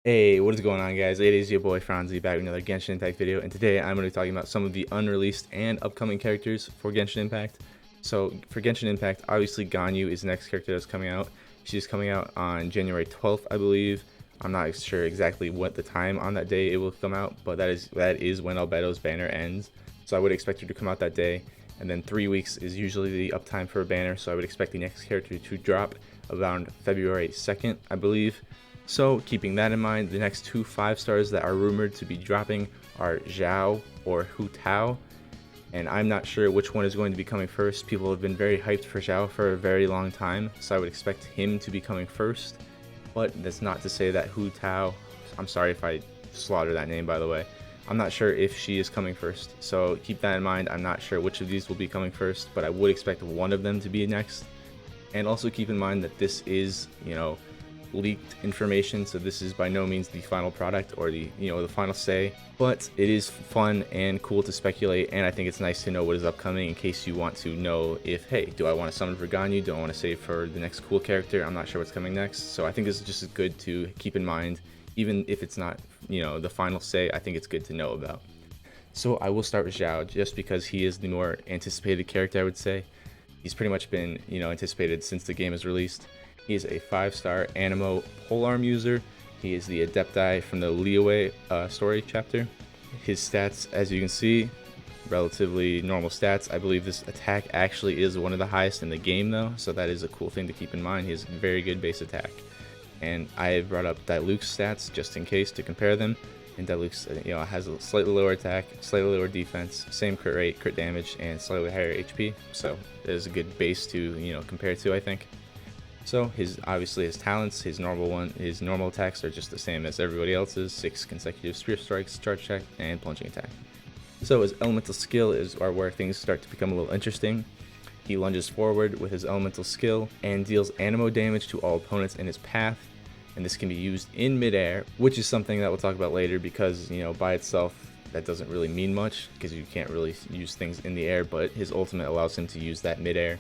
Hey, what is going on, guys? It is your boy Franzi back with another Genshin Impact video, and today I'm going to be talking about some of the unreleased and upcoming characters for Genshin Impact. So, for Genshin Impact, obviously Ganyu is the next character that's coming out. She's coming out on January 12th, I believe. I'm not sure exactly what the time on that day it will come out, but that is when Albedo's banner ends. So I would expect her to come out that day, and then 3 weeks is usually the uptime for a banner, so I would expect the next character to drop around February 2nd, I believe. So, keeping that in mind, the next two 5-stars that are rumored to be dropping are Xiao or Hutao, and I'm not sure which one is going to be coming first. People have been very hyped for Xiao for a very long time, so I would expect him to be coming first, but that's not to say that Hutao, I'm sorry if I slaughter that name by the way, I'm not sure if she is coming first, so keep that in mind. I'm not sure which of these will be coming first, but I would expect one of them to be next. And also keep in mind that this is, leaked information, so this is by no means the final product or the final say, but it is fun and cool to speculate, and I think it's nice to know what is upcoming in case you want to know if, hey, do I want to summon for Ganyu, do I want to save for the next cool character, I'm not sure what's coming next. So I think this is just good to keep in mind, even if it's not the final say. I think it's good to know about. So I will start with Xiao just because he is the more anticipated character, I would say. He's pretty much been anticipated since the game is released. He is a 5-star Anemo polearm user. He is the Adepti from the Liyue story chapter. His stats, as you can see, relatively normal stats. I believe this attack actually is one of the highest in the game though, so that is a cool thing to keep in mind. He has very good base attack. And I have brought up Diluc's stats just in case to compare them. And Diluc's has a slightly lower attack, slightly lower defense, same crit rate, crit damage, and slightly higher HP. So that is a good base to compare to, I think. So obviously his talents, his normal attacks are just the same as everybody else's: 6 consecutive spear strikes, charge check, and plunging attack. So his elemental skill are where things start to become a little interesting. He lunges forward with his elemental skill and deals anemo damage to all opponents in his path, and this can be used in midair, which is something that we'll talk about later, because by itself that doesn't really mean much because you can't really use things in the air, but his ultimate allows him to use that midair.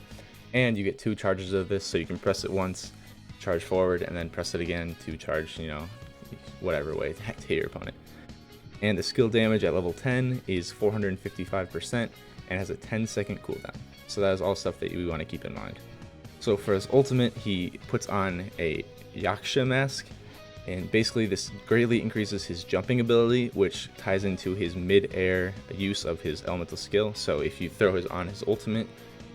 And you get 2 charges of this, so you can press it once, charge forward, and then press it again to charge, whatever way to hit your opponent. And the skill damage at level 10 is 455% and has a 10-second cooldown. So that is all stuff that you want to keep in mind. So for his ultimate, he puts on a Yaksha mask, and basically this greatly increases his jumping ability, which ties into his mid-air use of his elemental skill. So if you throw on his ultimate,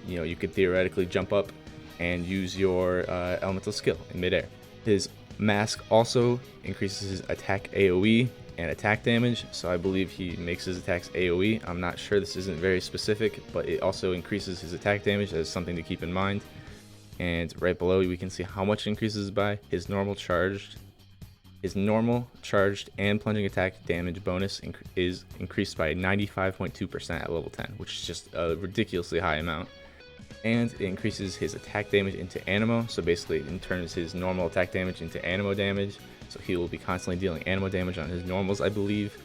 you could theoretically jump up and use your elemental skill in midair. His mask also increases his attack AoE and attack damage, so I believe he makes his attacks AoE. I'm not sure, this isn't very specific, but it also increases his attack damage. That is something to keep in mind. And right below we can see how much it increases by. His normal charged and plunging attack damage bonus is increased by 95.2% at level 10, which is just a ridiculously high amount. And it increases his attack damage into anemo, so basically it turns his normal attack damage into anemo damage, so he will be constantly dealing anemo damage on his normals, I believe.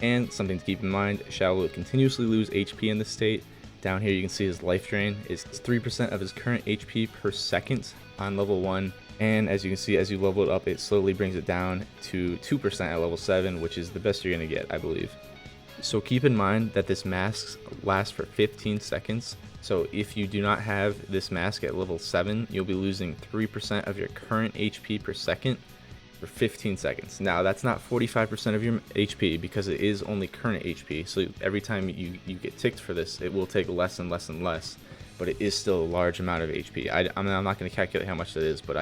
And something to keep in mind, Xiao will continuously lose HP in this state. Down here you can see his life drain is 3% of his current HP per second on level 1, and as you can see, as you level it up, it slowly brings it down to 2% at level 7, which is the best you're going to get, I believe. So keep in mind that this mask lasts for 15 seconds. So if you do not have this mask at level 7, you'll be losing 3% of your current HP per second for 15 seconds. Now that's not 45% of your HP because it is only current HP. So every time you get ticked for this, it will take less and less and less, but it is still a large amount of HP. I'm not going to calculate how much that is, but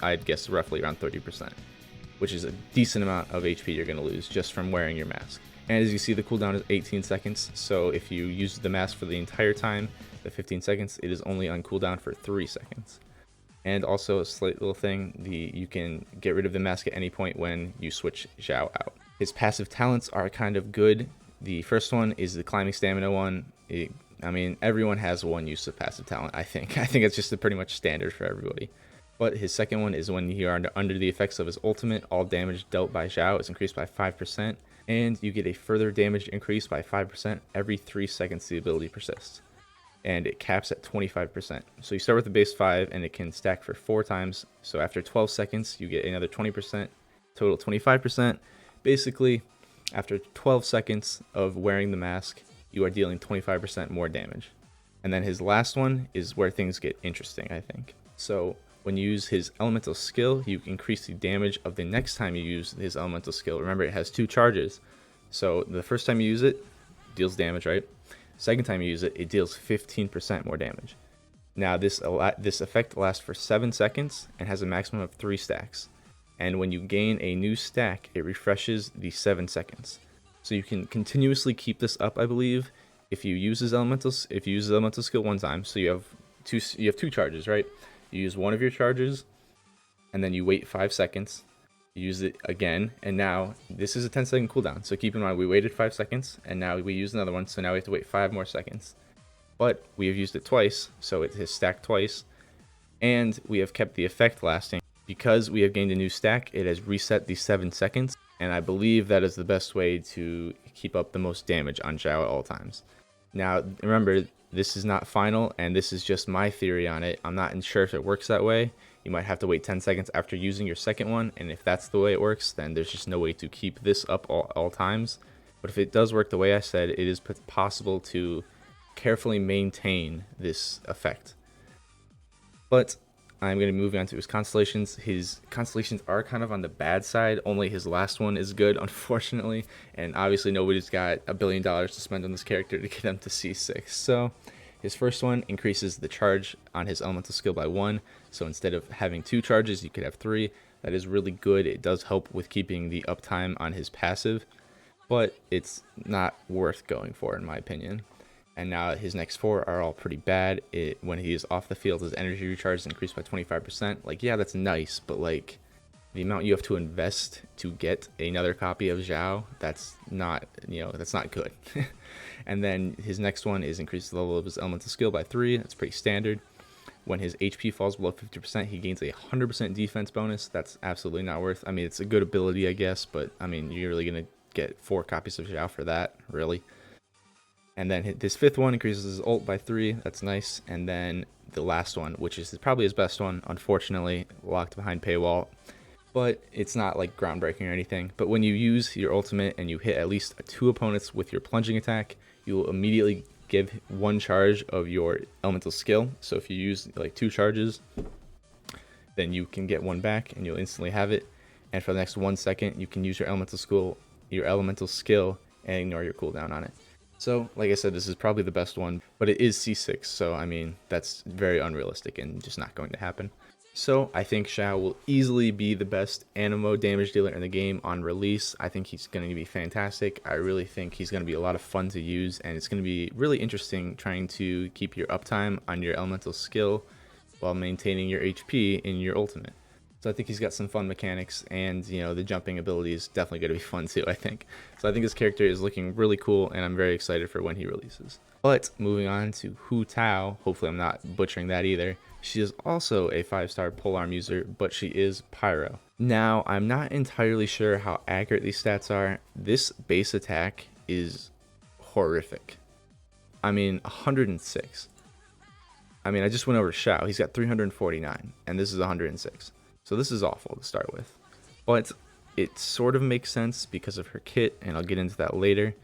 I'd guess roughly around 30%, which is a decent amount of HP you're going to lose just from wearing your mask. And as you see, the cooldown is 18 seconds, so if you use the mask for the entire time, the 15 seconds, it is only on cooldown for 3 seconds. And also a slight little thing, you can get rid of the mask at any point when you switch Xiao out. His passive talents are kind of good. The first one is the climbing stamina one. I mean, everyone has one use of passive talent, I think. I think it's just pretty much standard for everybody. But his second one is when you are under the effects of his ultimate, all damage dealt by Xiao is increased by 5%, and you get a further damage increase by 5% every 3 seconds the ability persists. And it caps at 25%. So you start with the base 5 and it can stack for 4 times. So after 12 seconds, you get another 20%. total 25%. Basically, after 12 seconds of wearing the mask, you are dealing 25% more damage. And then his last one is where things get interesting, I think. So when you use his elemental skill, you increase the damage of the next time you use his elemental skill. Remember, it has 2 charges. So the first time you use it, deals damage, right? Second time you use it, it deals 15% more damage. Now this effect lasts for 7 seconds and has a maximum of 3 stacks. And when you gain a new stack, it refreshes the 7 seconds. So you can continuously keep this up, I believe, if you use his elemental skill one time. So you have two charges, right? You use one of your charges, and then you wait 5 seconds. You use it again, and now this is a 10-second cooldown. So keep in mind, we waited 5 seconds, and now we use another one. So now we have to wait 5 more seconds. But we have used it twice, so it has stacked twice, and we have kept the effect lasting. Because we have gained a new stack, it has reset the 7 seconds, and I believe that is the best way to keep up the most damage on Xiao at all times. Now, remember, this is not final, and this is just my theory on it. I'm not sure if it works that way. You might have to wait 10 seconds after using your second one, and if that's the way it works, then there's just no way to keep this up all times. But if it does work the way I said, it is possible to carefully maintain this effect. But I'm going to move on to his constellations. His constellations are kind of on the bad side. Only his last one is good, unfortunately. And obviously nobody's got $1 billion to spend on this character to get him to C6. So his first one increases the charge on his elemental skill by 1. So instead of having 2 charges, you could have 3. That is really good. It does help with keeping the uptime on his passive, but it's not worth going for, in my opinion. And now his next 4 are all pretty bad. When he is off the field, his energy recharge is increased by 25%. Like, yeah, that's nice, but like the amount you have to invest to get another copy of Xiao, that's not good. And then his next one is increase the level of his elemental skill by 3. That's pretty standard. When his HP falls below 50%, he gains a 100% defense bonus. That's absolutely not worth. I mean, it's a good ability, I guess, but I mean, you're really gonna get 4 copies of Xiao for that, really. And then his 5th one increases his ult by 3. That's nice. And then the last one, which is probably his best one, unfortunately, locked behind paywall. But it's not like groundbreaking or anything. But when you use your ultimate and you hit at least 2 opponents with your plunging attack, you will immediately give 1 charge of your elemental skill. So if you use like 2 charges, then you can get 1 back and you'll instantly have it. And for the next 1 second, you can use your elemental skill and ignore your cooldown on it. So, like I said, this is probably the best one, but it is C6, so I mean, that's very unrealistic and just not going to happen. So, I think Xiao will easily be the best Animo damage dealer in the game on release. I think he's going to be fantastic. I really think he's going to be a lot of fun to use, and it's going to be really interesting trying to keep your uptime on your elemental skill while maintaining your HP in your ultimate. So I think he's got some fun mechanics, and the jumping ability is definitely going to be fun too, I think. So I think his character is looking really cool, and I'm very excited for when he releases. But moving on to Hutao, hopefully I'm not butchering that either. She is also a 5-star polearm user, but she is Pyro. Now, I'm not entirely sure how accurate these stats are. This base attack is horrific. I mean, 106. I mean, I just went over Xiao. He's got 349, and this is 106. So this is awful to start with, but it sort of makes sense because of her kit, and I'll get into that later.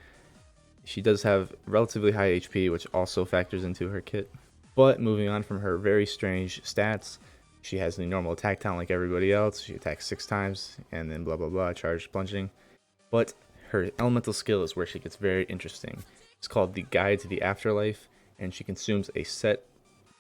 She does have relatively high HP, which also factors into her kit. But moving on from her very strange stats, she has the normal attack talent like everybody else. She attacks 6 times, and then blah blah blah, charge plunging. But her elemental skill is where she gets very interesting. It's called the Guide to the Afterlife, and she consumes a set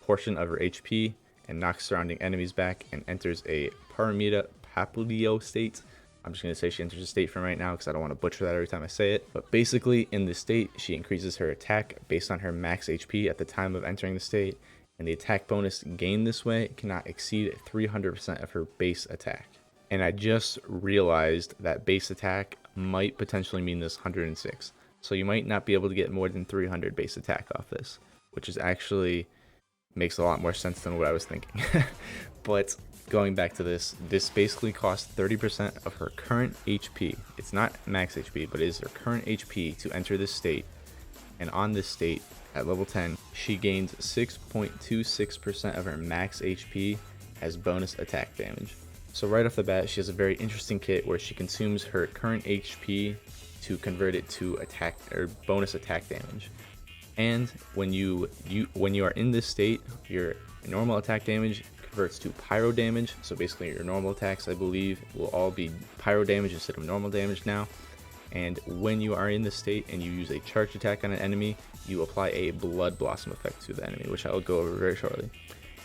portion of her HP and knocks surrounding enemies back and enters a Paramita Papulio state. I'm just going to say she enters a state from right now because I don't want to butcher that every time I say it. But basically, in this state, she increases her attack based on her max HP at the time of entering the state, and the attack bonus gained this way cannot exceed 300% of her base attack. And I just realized that base attack might potentially mean this 106. So you might not be able to get more than 300 base attack off this, which is actually makes a lot more sense than what I was thinking. But going back to this basically costs 30% of her current HP. It's not max HP, but it is her current HP to enter this state. And on this state, at level 10, she gains 6.26% of her max HP as bonus attack damage. So right off the bat, she has a very interesting kit where she consumes her current HP to convert it to attack or bonus attack damage. And when you are in this state, your normal attack damage converts to pyro damage. So basically your normal attacks, I believe, will all be pyro damage instead of normal damage now. And when you are in this state and you use a charge attack on an enemy, you apply a blood blossom effect to the enemy, which I will go over very shortly.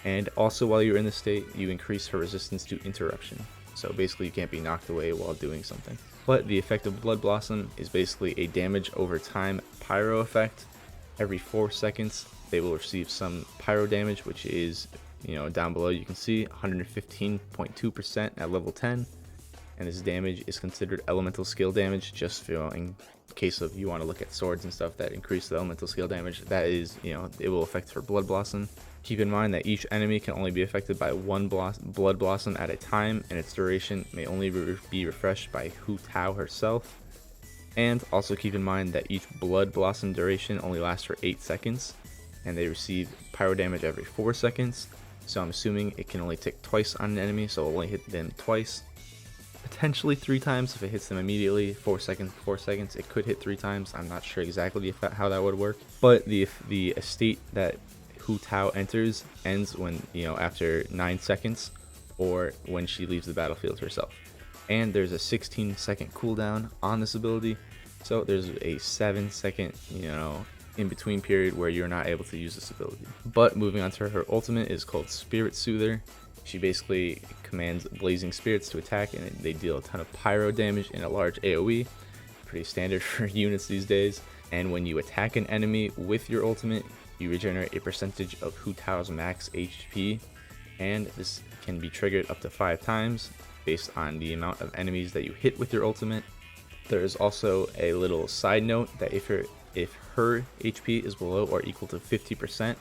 And also while you're in this state, you increase her resistance to interruption. So basically you can't be knocked away while doing something. But the effect of Blood Blossom is basically a damage over time pyro effect. Every 4 seconds, they will receive some pyro damage, which is, down below you can see 115.2% at level 10. And this damage is considered elemental skill damage, just in case of you want to look at swords and stuff that increase the elemental skill damage. That is, it will affect her Blood Blossom. Keep in mind that each enemy can only be affected by one Blood Blossom at a time, and its duration may only be refreshed by Hutao herself. And also keep in mind that each Blood Blossom duration only lasts for 8 seconds, and they receive pyro damage every 4 seconds. So I'm assuming it can only tick twice on an enemy, so it'll only hit them twice. Potentially 3 times if it hits them immediately. 4 seconds, it could hit 3 times. I'm not sure exactly how that would work. But the estate that Hutao enters ends when, after 9 seconds, or when she leaves the battlefield herself. And there's a 16-second cooldown on this ability, so there's a 7-second, in between period where you're not able to use this ability. But moving on to her ultimate is called Spirit Soother. She basically commands blazing spirits to attack, and they deal a ton of pyro damage in a large AoE. Pretty standard for units these days. And when you attack an enemy with your ultimate, you regenerate a percentage of Hutao's max HP, and this can be triggered up to 5 times based on the amount of enemies that you hit with your ultimate. There is also a little side note that if her HP is below or equal to 50%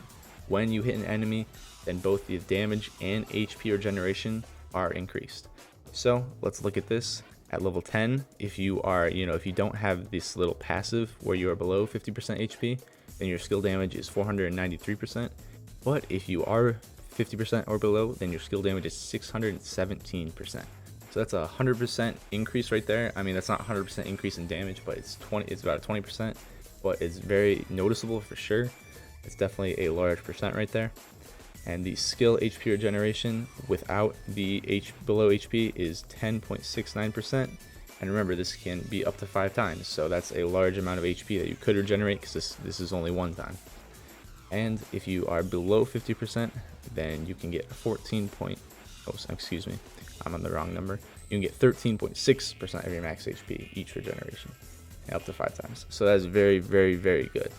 when you hit an enemy, then both the damage and HP regeneration are increased. So let's look at this. At level 10, if you are, if you don't have this little passive where you are below 50% HP, then your skill damage is 493%. But if you are 50% or below, then your skill damage is 617%. So that's a 100% increase right there. I mean, that's not 100% increase in damage, but it's about a 20%, but it's very noticeable for sure. It's definitely a large percent right there. And the skill HP regeneration without the below HP is 10.69%. And remember, this can be up to 5 times, so that's a large amount of HP that you could regenerate, because this is only 1 time. And if you are below 50%, then you can get excuse me, I'm on the wrong number. You can get 13.6% of your max HP each regeneration, up to 5 times. So that's very, very, very good.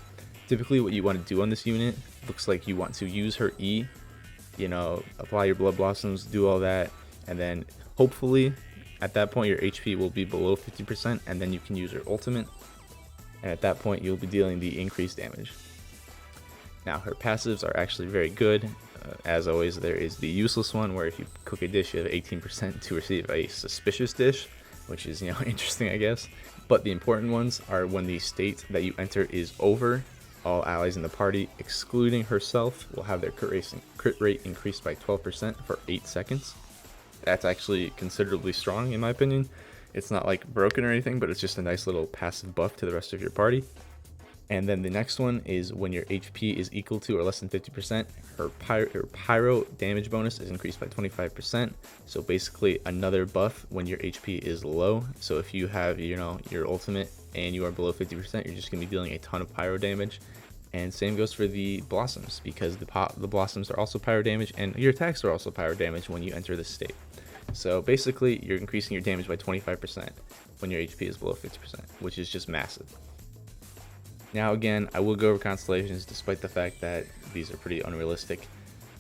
Typically what you want to do on this unit, looks like you want to use her E, apply your Blood Blossoms, do all that, and then hopefully at that point your HP will be below 50%, and then you can use your ultimate, and at that point you'll be dealing the increased damage. Now her passives are actually very good. As always, there is the useless one where if you cook a dish you have 18% to receive a suspicious dish, which is interesting, I guess. But the important ones are when the state that you enter is over, all allies in the party, excluding herself, will have their crit rate increased by 12% for 8 seconds. That's actually considerably strong in my opinion. It's not like broken or anything, but it's just a nice little passive buff to the rest of your party. And then the next one is when your HP is equal to or less than 50%, her pyro damage bonus is increased by 25%. So basically another buff when your HP is low. So if you have, your ultimate and you are below 50%, you're just going to be dealing a ton of pyro damage. And same goes for the blossoms, because the blossoms are also pyro damage, and your attacks are also pyro damage when you enter this state. So basically you're increasing your damage by 25% when your HP is below 50%, which is just massive. Now again, I will go over constellations despite the fact that these are pretty unrealistic.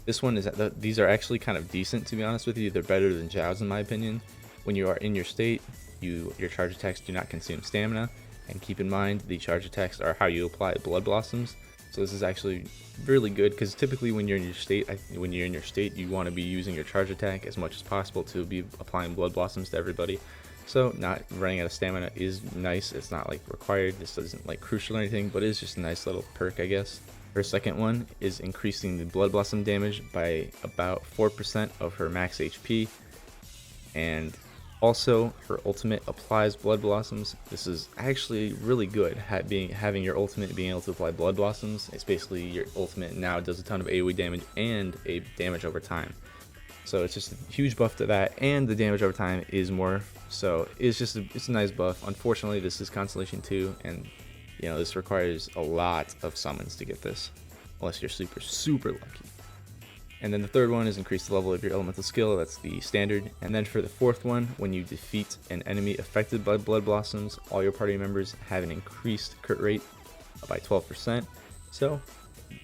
This one is these are actually kind of decent, to be honest with you. They're better than Xiao's in my opinion. When you are in your state, your charge attacks do not consume stamina, and keep in mind the charge attacks are how you apply Blood Blossoms. So this is actually really good, because typically when you're in your state, you want to be using your charge attack as much as possible to be applying Blood Blossoms to everybody. So not running out of stamina is nice. It's not like required. This isn't like crucial or anything, but it's just a nice little perk, I guess. Her second one is increasing the Blood Blossom damage by about 4% of her max HP. And also, her ultimate applies Blood Blossoms. This is actually really good. Having your ultimate being able to apply Blood Blossoms. It's basically your ultimate now does a ton of AoE damage and a damage over time. So it's just a huge buff to that, and the damage over time is more. So it's a nice buff. Unfortunately, this is Constellation 2, and this requires a lot of summons to get this, unless you're super lucky. And then the third one is increase the level of your elemental skill. That's the standard. And then for the fourth one, when you defeat an enemy affected by Blood Blossoms, all your party members have an increased crit rate by 12%. So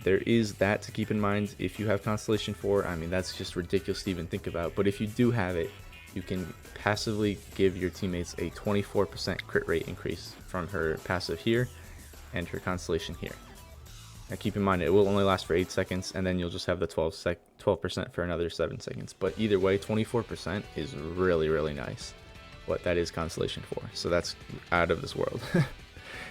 there is that to keep in mind. If you have Constellation 4, I mean, that's just ridiculous to even think about. But if you do have it, you can passively give your teammates a 24% crit rate increase from her passive here and her Constellation here. Now keep in mind, it will only last for 8 seconds, and then you'll just have the 12% for another 7 seconds. But either way, 24% is really nice. But that is Constellation 4, so that's out of this world.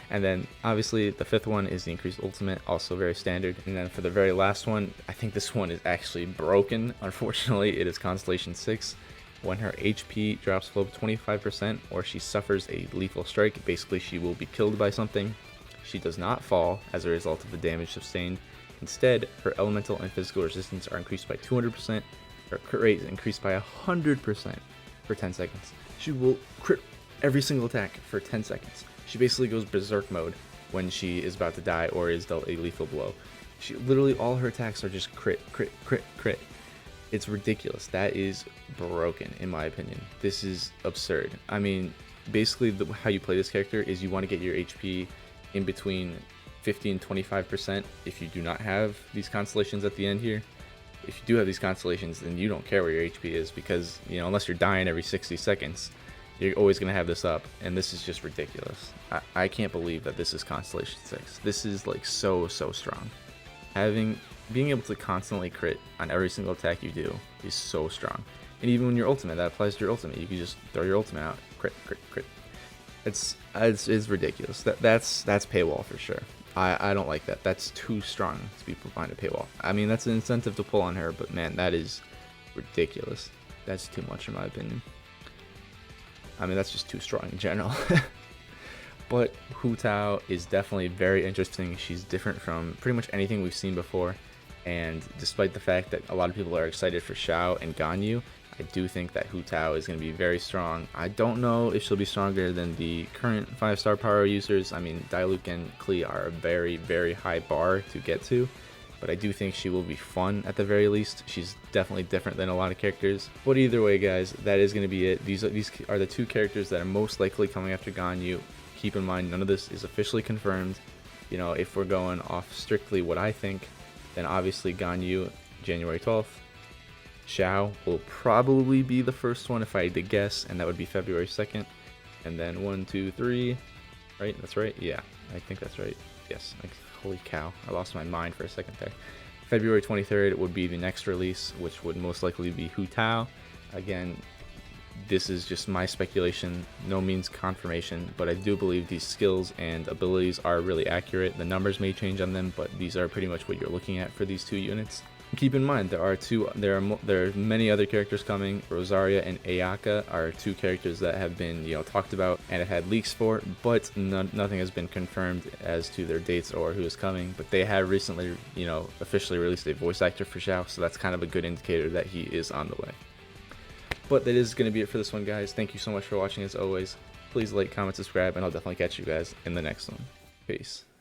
And then obviously the fifth one is the increased ultimate, also very standard. And then for the very last one, I think this one is actually broken. Unfortunately, it is Constellation 6. When her HP drops below 25% or she suffers a lethal strike, basically she will be killed by something. She does not fall as a result of the damage sustained. Instead, her elemental and physical resistance are increased by 200%. Her crit rate is increased by 100% for 10 seconds. She will crit every single attack for 10 seconds. She basically goes berserk mode when she is about to die or is dealt a lethal blow. She literally, all her attacks are just crit. It's ridiculous. That is broken in my opinion. This is absurd. I mean, basically how you play this character is you want to get your HP in between 50 and 25% if you do not have these constellations at the end here. If you do have these constellations, then you don't care where your HP is, because unless you're dying every 60 seconds, you're always going to have this up, and this is just ridiculous. I can't believe that this is Constellation 6. This is like so strong. Being able to constantly crit on every single attack you do is so strong. And even when your ultimate, that applies to your ultimate. You can just throw your ultimate out, crit. It's ridiculous. That's paywall for sure. I don't like that. That's too strong to be behind a paywall. I mean, that's an incentive to pull on her, but man, that is ridiculous. That's too much in my opinion. I mean, that's just too strong in general. But Hutao is definitely very interesting. She's different from pretty much anything we've seen before. And despite the fact that a lot of people are excited for Xiao and Ganyu, I do think that Hutao is going to be very strong. I don't know if she'll be stronger than the current 5-star power users. I mean, Diluc and Klee are a very high bar to get to. But I do think she will be fun at the very least. She's definitely different than a lot of characters. But either way, guys, that is going to be it. These are the two characters that are most likely coming after Ganyu. Keep in mind, none of this is officially confirmed. If we're going off strictly what I think, then obviously Ganyu, January 12th. Xiao will probably be the first one if I had to guess, and that would be February 2nd. And then 1, 2, 3, right? That's right? Yeah, I think that's right. Yes, like, holy cow, I lost my mind for a second there. February 23rd would be the next release, which would most likely be Hutao. Again, this is just my speculation, no means confirmation, but I do believe these skills and abilities are really accurate. The numbers may change on them, but these are pretty much what you're looking at for these two units. Keep in mind, there are many other characters coming. Rosaria and Ayaka are two characters that have been talked about and have had leaks for, but nothing has been confirmed as to their dates or who is coming. But they have recently officially released a voice actor for Xiao, so that's kind of a good indicator that he is on the way. But that is going to be it for this one, guys. Thank you so much for watching as always. Please like, comment, subscribe, and I'll definitely catch you guys in the next one. Peace.